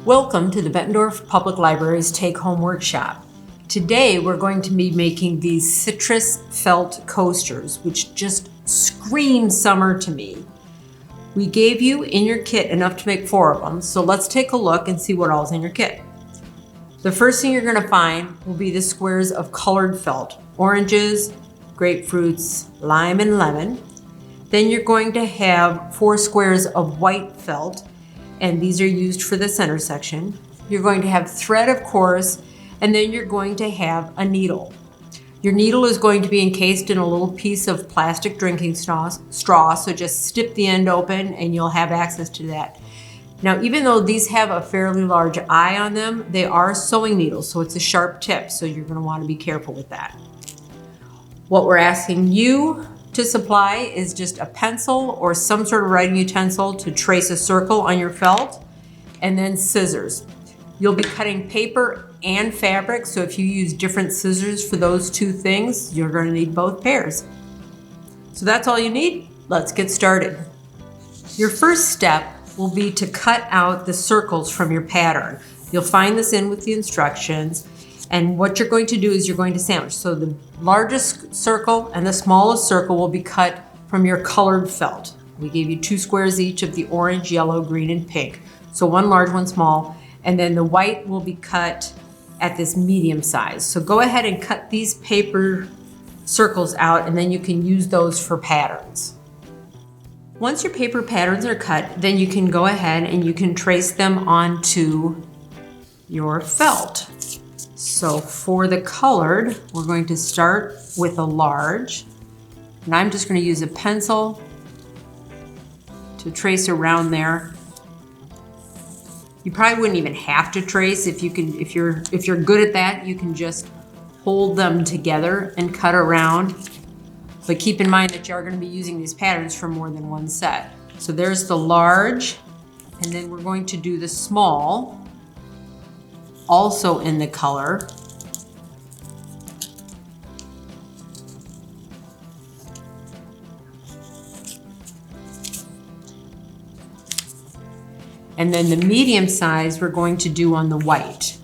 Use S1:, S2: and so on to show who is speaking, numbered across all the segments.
S1: Welcome to the Bettendorf Public Library's Take-Home Workshop. Today we're going to be making these citrus felt coasters, which just scream summer to me. We gave you in your kit enough to make 4 of them, so let's take a look and see what all's in your kit. The first thing you're going to find will be the squares of colored felt, oranges, grapefruits, lime, and lemon. Then you're going to have 4 squares of white felt, and these are used for the center section. You're going to have thread, of course, and then you're going to have a needle. Your needle is going to be encased in a little piece of plastic drinking straw, so just snip the end open and you'll have access to that. Now, even though these have a fairly large eye on them, they are sewing needles, so it's a sharp tip, so you're going to want to be careful with that. What we're asking you to supply is just a pencil or some sort of writing utensil to trace a circle on your felt, and then scissors. You'll be cutting paper and fabric, so if you use different scissors for those 2 things, you're going to need both pairs. So that's all you need. Let's get started. Your first step will be to cut out the circles from your pattern. You'll find this in with the instructions. And what you're going to do is you're going to sandwich. So the largest circle and the smallest circle will be cut from your colored felt. We gave you 2 squares each of the orange, yellow, green, and pink. So 1 large, 1 small. And then the white will be cut at this medium size. So go ahead and cut these paper circles out, and then you can use those for patterns. Once your paper patterns are cut, then you can go ahead and you can trace them onto your felt. So for the colored, we're going to start with a large, and I'm just going to use a pencil to trace around there. You probably wouldn't even have to trace. If you're good at that, you can just hold them together and cut around. But keep in mind that you are going to be using these patterns for more than 1 set. So there's the large, and then we're going to do the small, also in the color. And then the medium size we're going to do on the white.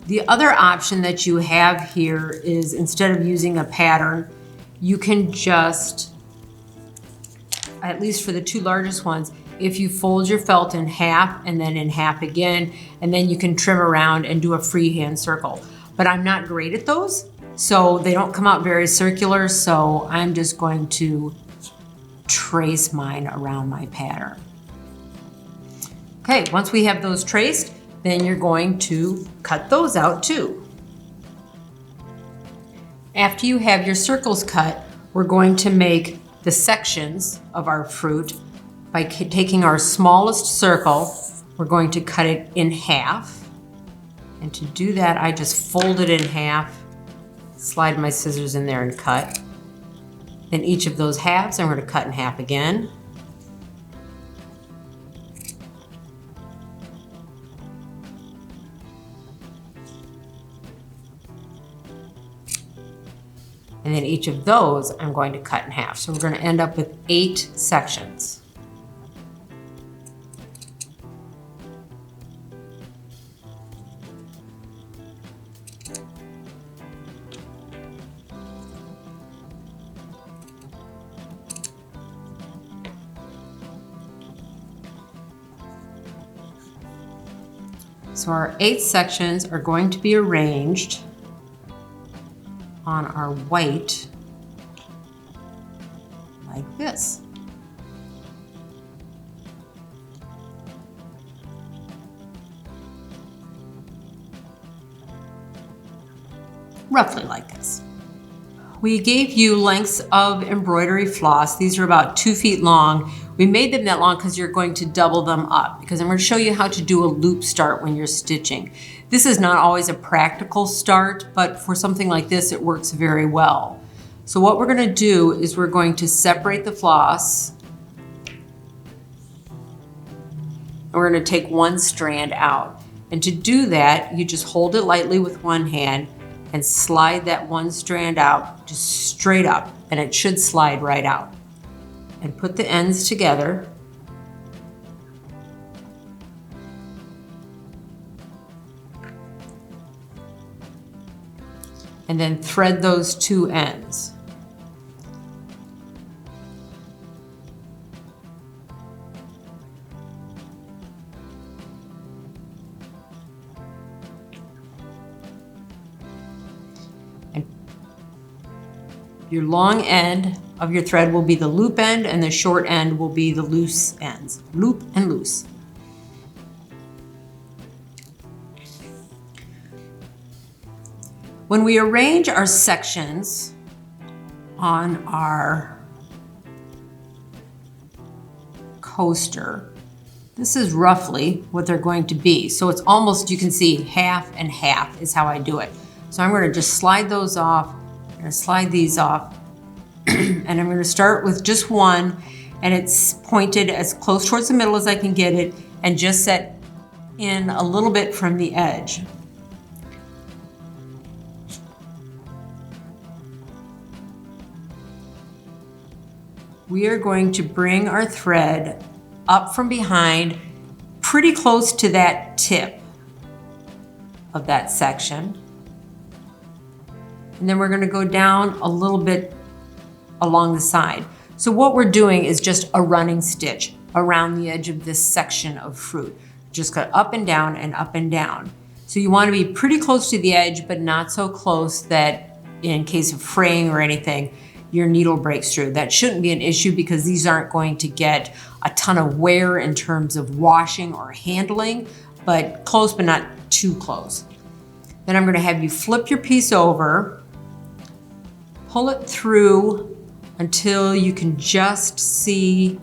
S1: The other option that you have here is, instead of using a pattern, you can just, at least for the 2 largest ones, if you fold your felt in half and then in half again, and then you can trim around and do a freehand circle. But I'm not great at those, so they don't come out very circular, so I'm just going to trace mine around my pattern. Okay, once we have those traced, then you're going to cut those out too. After you have your circles cut, we're going to make the sections of our fruit by taking our smallest circle. We're going to cut it in half. And to do that, I just fold it in half, slide my scissors in there and cut. Then each of those halves, I'm going to cut in half again. And then each of those I'm going to cut in half. So we're going to end up with 8 sections. So our 8 sections are going to be arranged on our white like this. Roughly like this. We gave you lengths of embroidery floss. These are about 2 feet long. We made them that long because you're going to double them up, because I'm going to show you how to do a loop start when you're stitching. This is not always a practical start, but for something like this, it works very well. So what we're going to do is we're going to separate the floss, and we're going to take 1 strand out. And to do that, you just hold it lightly with 1 hand and slide that 1 strand out just straight up, and it should slide right out. And put the ends together. and then thread those two ends. And your long end of your thread will be the loop end, and the short end will be the loose ends. Loop and loose. When we arrange our sections on our coaster, this is roughly what they're going to be. So it's almost, you can see, half and half is how I do it. So I'm going to just slide those off. I'm going to slide these off. And I'm going to start with just one, and it's pointed as close towards the middle as I can get it, and just set in a little bit from the edge. We are going to bring our thread up from behind, pretty close to that tip of that section. And then we're going to go down a little bit along the side. So what we're doing is just a running stitch around the edge of this section of fruit. Just go up and down and up and down. So you want to be pretty close to the edge, but not so close that in case of fraying or anything, your needle breaks through. That shouldn't be an issue because these aren't going to get a ton of wear in terms of washing or handling, but close but not too close. Then I'm going to have you flip your piece over, pull it through until you can just see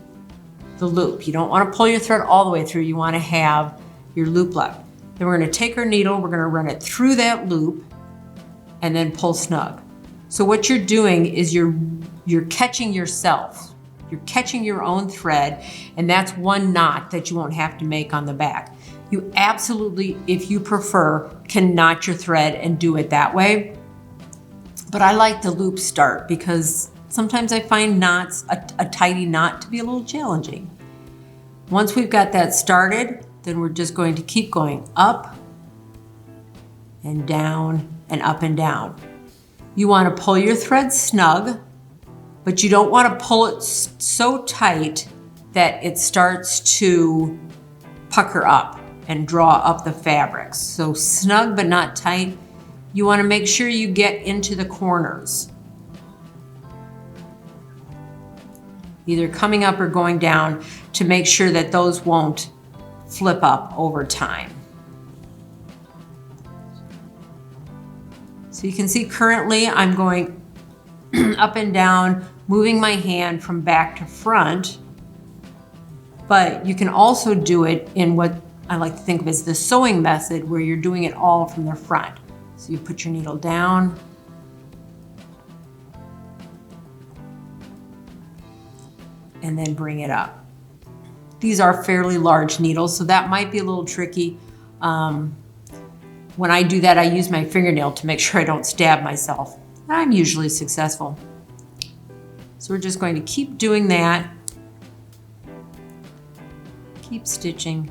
S1: the loop. You don't want to pull your thread all the way through. You want to have your loop left. Then we're going to take our needle, we're going to run it through that loop and then pull snug. So what you're doing is you're catching yourself. You're catching your own thread, and that's one knot that you won't have to make on the back. You absolutely, if you prefer, can knot your thread and do it that way. But I like the loop start because sometimes I find knots, a tidy knot, to be a little challenging. Once we've got that started, then we're just going to keep going up and down and up and down. You want to pull your thread snug, but you don't want to pull it so tight that it starts to pucker up and draw up the fabrics. So snug but not tight. You want to make sure you get into the corners, either coming up or going down, to make sure that those won't flip up over time. So you can see currently I'm going up and down, moving my hand from back to front, but you can also do it in what I like to think of as the sewing method, where you're doing it all from the front. So you put your needle down, and then bring it up. These are fairly large needles, so that might be a little tricky. When I do that, I use my fingernail to make sure I don't stab myself. I'm usually successful. So we're just going to keep doing that. Keep stitching.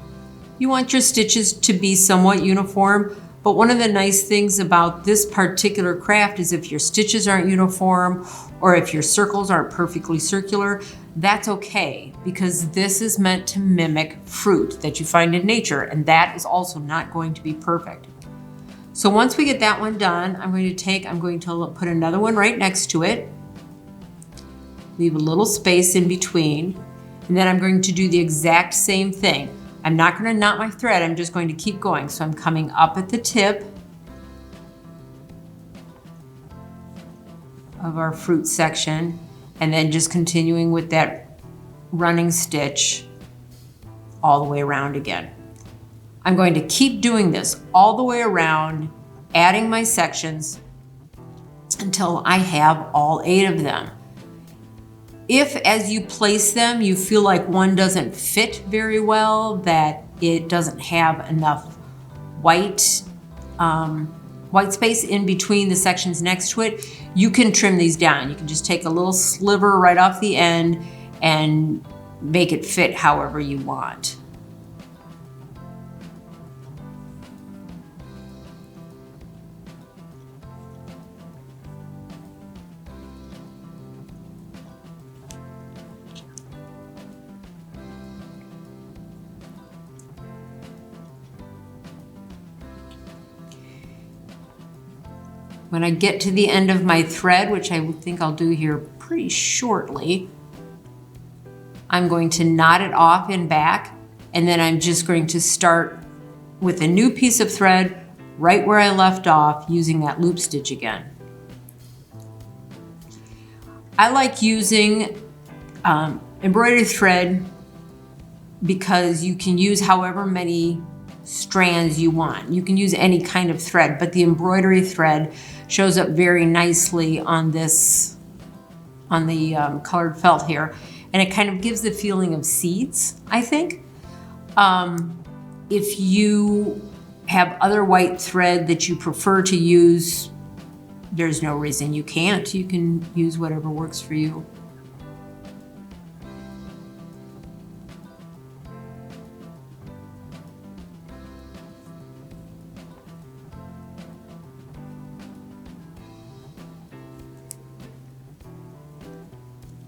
S1: You want your stitches to be somewhat uniform, but one of the nice things about this particular craft is if your stitches aren't uniform or if your circles aren't perfectly circular, that's okay, because this is meant to mimic fruit that you find in nature, and that is also not going to be perfect. So once we get that one done, I'm going to put another one right next to it, leave a little space in between, and then I'm going to do the exact same thing. I'm not going to knot my thread, I'm just going to keep going. So I'm coming up at the tip of our fruit section, and then just continuing with that running stitch all the way around again. I'm going to keep doing this all the way around, adding my sections until I have all 8 of them. If as you place them, you feel like one doesn't fit very well, that it doesn't have enough white space in between the sections next to it, you can trim these down. You can just take a little sliver right off the end and make it fit however you want. When I get to the end of my thread, which I think I'll do here pretty shortly, I'm going to knot it off in back, and then I'm just going to start with a new piece of thread right where I left off using that loop stitch again. I like using embroidery thread because you can use however many strands you want. You can use any kind of thread, but the embroidery thread shows up very nicely on this, on the colored felt here. And it kind of gives the feeling of seeds, I think. If you have other white thread that you prefer to use, there's no reason you can't. You can use whatever works for you.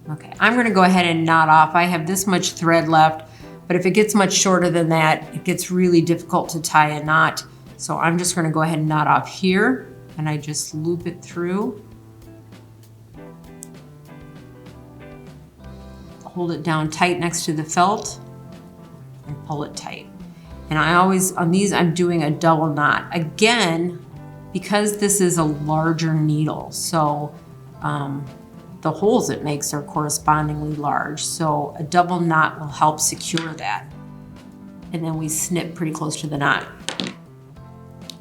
S1: Okay, I'm gonna go ahead and knot off. I have this much thread left, but if it gets much shorter than that, it gets really difficult to tie a knot. So I'm just gonna go ahead and knot off here, and I just loop it through. Hold it down tight next to the felt and pull it tight. And I always, on these, I'm doing a double knot. Again, because this is a larger needle, so the holes it makes are correspondingly large. So a double knot will help secure that. And then we snip pretty close to the knot.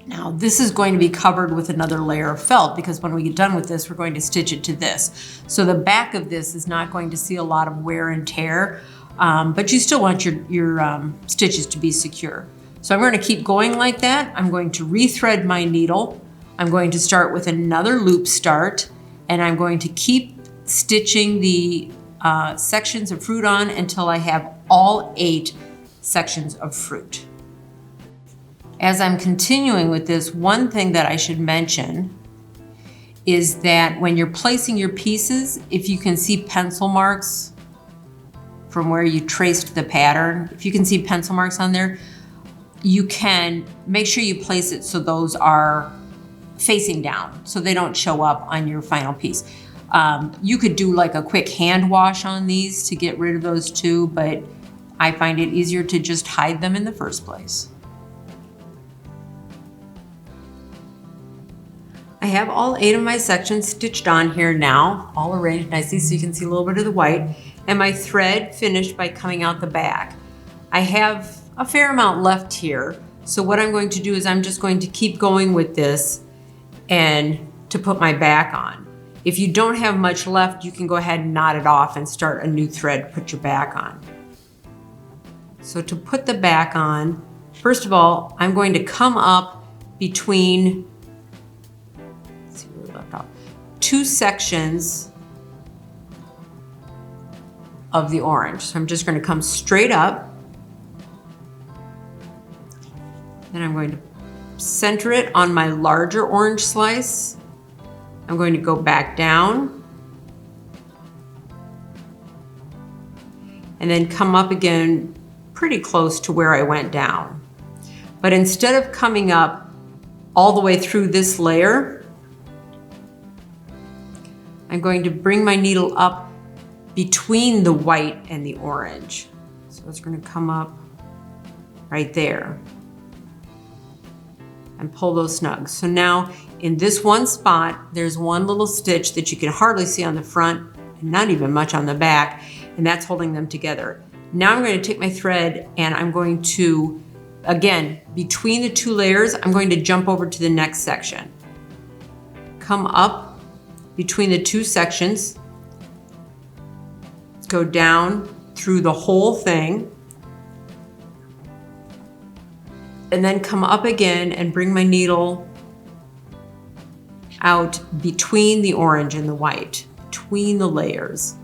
S1: Now this is going to be covered with another layer of felt because when we get done with this, we're going to stitch it to this. So the back of this is not going to see a lot of wear and tear, but you still want your stitches to be secure. So I'm going to keep going like that. I'm going to rethread my needle. I'm going to start with another loop start, and I'm going to keep stitching the sections of fruit on until I have all 8 sections of fruit. As I'm continuing with this, one thing that I should mention is that when you're placing your pieces, if you can see pencil marks from where you traced the pattern, if you can see pencil marks on there, you can make sure you place it so those are facing down, so they don't show up on your final piece. You could do like a quick hand wash on these to get rid of those too, but I find it easier to just hide them in the first place. I have all 8 of my sections stitched on here now, all arranged nicely so you can see a little bit of the white, and my thread finished by coming out the back. I have a fair amount left here, so what I'm going to do is I'm just going to keep going with this and to put my back on. If you don't have much left, you can go ahead and knot it off and start a new thread, put your back on. So to put the back on, first of all, I'm going to come up between, let's see where we left off, 2 sections of the orange. So I'm just going to come straight up. Then I'm going to center it on my larger orange slice. I'm going to go back down and then come up again pretty close to where I went down. But instead of coming up all the way through this layer, I'm going to bring my needle up between the white and the orange. So it's going to come up right there and pull those snug. So now in this one spot, there's one little stitch that you can hardly see on the front and not even much on the back, and that's holding them together. Now I'm going to take my thread and I'm going to, again, between the 2 layers, I'm going to jump over to the next section. Come up between the 2 sections, go down through the whole thing, and then come up again and bring my needle out between the orange and the white, between the layers.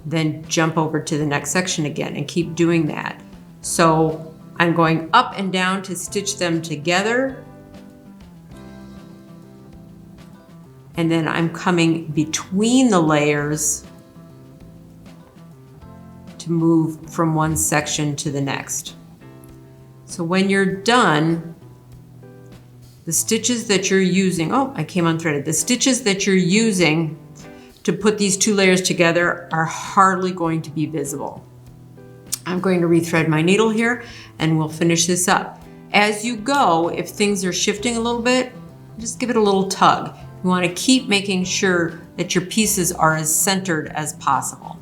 S1: Then jump over to the next section again and keep doing that. So I'm going up and down to stitch them together. And then I'm coming between the layers to move from one section to the next. So when you're done, the stitches that you're using, oh, I came unthreaded. The stitches that you're using to put these two layers together are hardly going to be visible. I'm going to rethread my needle here and we'll finish this up. As you go, if things are shifting a little bit, just give it a little tug. You want to keep making sure that your pieces are as centered as possible.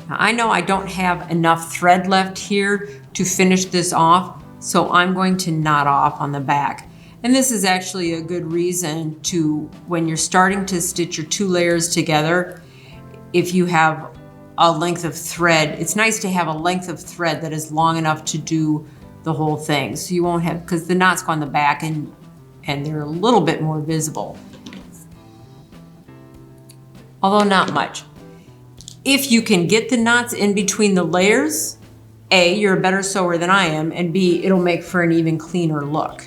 S1: Now, I know I don't have enough thread left here to finish this off, so I'm going to knot off on the back. And this is actually a good reason to, when you're starting to stitch your two layers together, if you have a length of thread, it's nice to have a length of thread that is long enough to do the whole thing. So you won't have, because the knots go on the back and they're a little bit more visible. Although not much. If you can get the knots in between the layers, A, you're a better sewer than I am, and B, it'll make for an even cleaner look.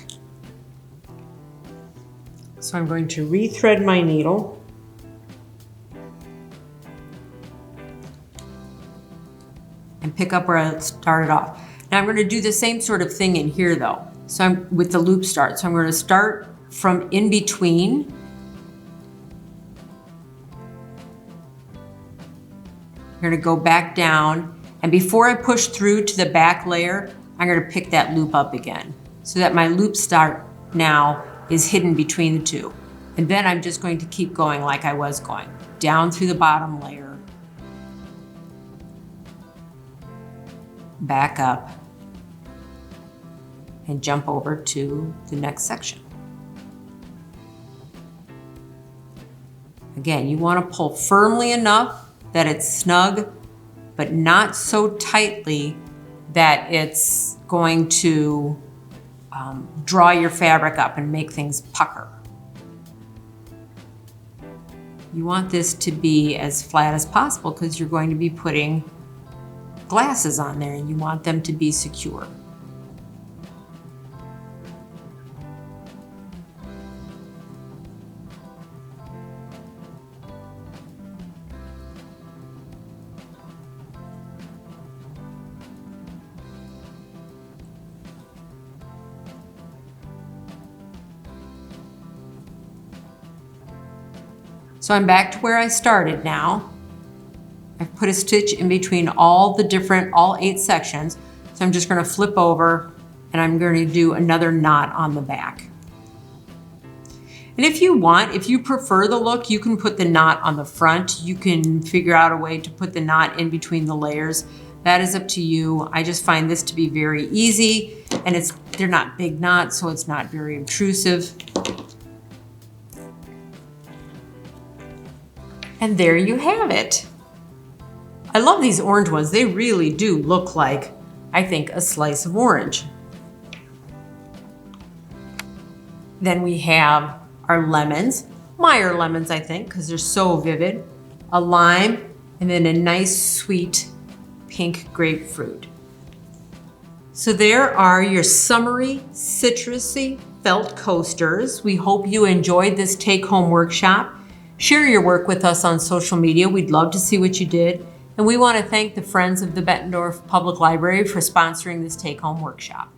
S1: So I'm going to rethread my needle. And pick up where I started off. Now I'm going to do the same sort of thing in here though. So I'm with the loop start. So I'm going to start from in between. I'm going to go back down, and before I push through to the back layer, I'm going to pick that loop up again so that my loop start now is hidden between the two. And then I'm just going to keep going like I was going, down through the bottom layer, back up, and jump over to the next section. Again, you want to pull firmly enough that it's snug, but not so tightly that it's going to draw your fabric up and make things pucker. You want this to be as flat as possible because you're going to be putting glasses on there and you want them to be secure. So I'm back to where I started now. I've put a stitch in between all 8 sections. So I'm just going to flip over and I'm going to do another knot on the back. And if you prefer the look, you can put the knot on the front. You can figure out a way to put the knot in between the layers. That is up to you. I just find this to be very easy, and they're not big knots, so it's not very intrusive. And there you have it. I love these orange ones. They really do look like, I think, a slice of orange. Then we have our lemons, Meyer lemons, I think, because they're so vivid, a lime, and then a nice sweet pink grapefruit. So there are your summery, citrusy felt coasters. We hope you enjoyed this take-home workshop. Share your work with us on social media. We'd love to see what you did. And we want to thank the Friends of the Bettendorf Public Library for sponsoring this take-home workshop.